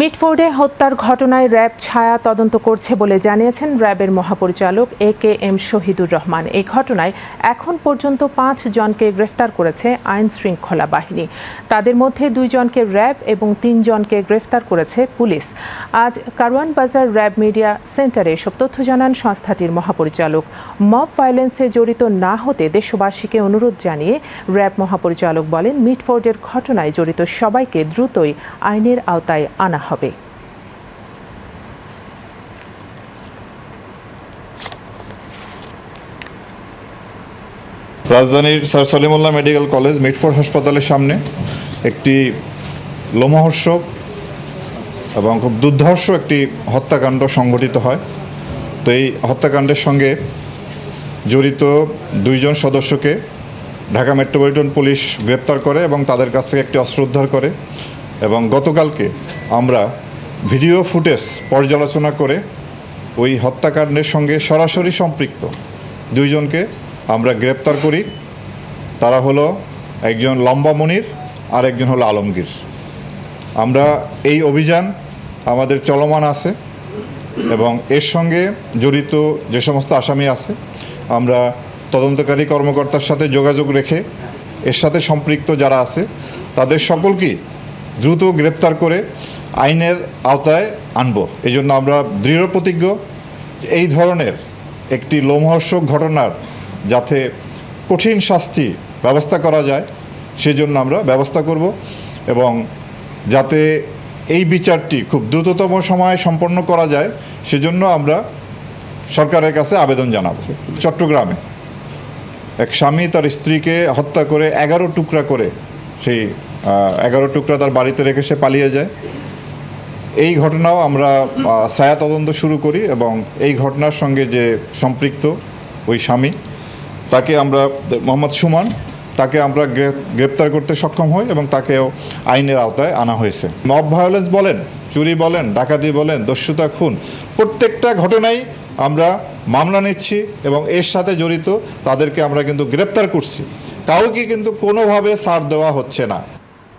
মিটফোর্ডে হত্যার ঘটনায় র্যাব ছায়া তদন্ত করছে বলে জানিয়েছেন র্যাবের মহাপরিচালক একেএম শহীদুর রহমান। এই ঘটনায় এখন পর্যন্ত 5 জনকে গ্রেফতার করেছে আইন শৃঙ্খলা বাহিনী। তাদের মধ্যে 2 জনকে র্যাব এবং 3 জনকে গ্রেফতার করেছে পুলিশ। আজ কারওয়ান বাজার র্যাব মিডিয়া সেন্টারে এসব তথ্য জানান সংস্থাটির মহাপরিচালক। মব ভায়োলেন্সে জড়িত না হতে দেশবাসীকে অনুরোধ জানিয়ে র্যাব মহাপরিচালক বলেন, মিটফোর্ডের ঘটনায় জড়িত সবাইকে দ্রুতই আইনের আওতায় আনা হবে। রাজধানীর sir Salimullah medical college Mitford হাসপাতালের সামনে একটি লোমহর্ষক এবং খুব দুর্ধর্ষ একটি হত্যাকাণ্ড সংঘটিত হয়। তো এই হত্যাকাণ্ডের সঙ্গে জড়িত 2 জন সদস্যকে ঢাকা মেট্রোপলিটন পুলিশ গ্রেপ্তার করে এবং তাদের কাছ থেকে একটি অস্ত্র উদ্ধার করে। এবং গতকালকে আমরা ভিডিও ফুটেজ পর্যালোচনা করে ওই হত্যাকাণ্ডের সঙ্গে সরাসরি সম্পৃক্ত 2 জনকে আমরা গ্রেপ্তার করি। তারা হলো একজন লম্বা মনির আর একজন হলো আলমগীর। আমরা এই অভিযান আমাদের চলমান আছে এবং এর সঙ্গে জড়িত যে সমস্ত আসামি আছে আমরা তদন্তকারী কর্মকর্তার সাথে যোগাযোগ রেখে এর সাথে সম্পৃক্ত যারা আছে তাদের সকলকেই দ্রুত গ্রেপ্তার করে আইনের আওতায় আনব। এই জন্য আমরা দৃঢ় প্রতিজ্ঞ এই ধরনের একটি লোমহর্ষক ঘটনার যাতে কঠিন শাস্তি ব্যবস্থা করা যায় সেজন্য আমরা ব্যবস্থা করব এবং যাতে এই বিচারটি খুব দ্রুততম সময়ে সম্পন্ন করা যায় সেজন্য আমরা সরকারের কাছে আবেদন জানাব। চট্টগ্রামে এক স্বামী তার স্ত্রীকে হত্যা করে 11 টুকরা করে সেই 11 টুকরা তার বাড়িতে রেখে সে পালিয়ে যায়। এই ঘটনাও আমরা ছায়া তদন্ত শুরু করি এবং এই ঘটনার সঙ্গে যে সম্পৃক্ত ওই স্বামী তাকে আমরা মোহাম্মদ সুমন তাকে আমরা গ্রেপ্তার করতে সক্ষম হই এবং তাকেও আইনের আওতায় আনা হয়েছে। মব ভায়োলেন্স বলেন, চুরি বলেন, ডাকাতি বলেন, দস্যুতা, খুন, প্রত্যেকটা ঘটনাই আমরা মামলা নিচ্ছি এবং এর সাথে জড়িত তাদেরকে আমরা কিন্তু গ্রেপ্তার করছি। কাউকে কিন্তু কোনোভাবে ছাড় দেওয়া হচ্ছে না।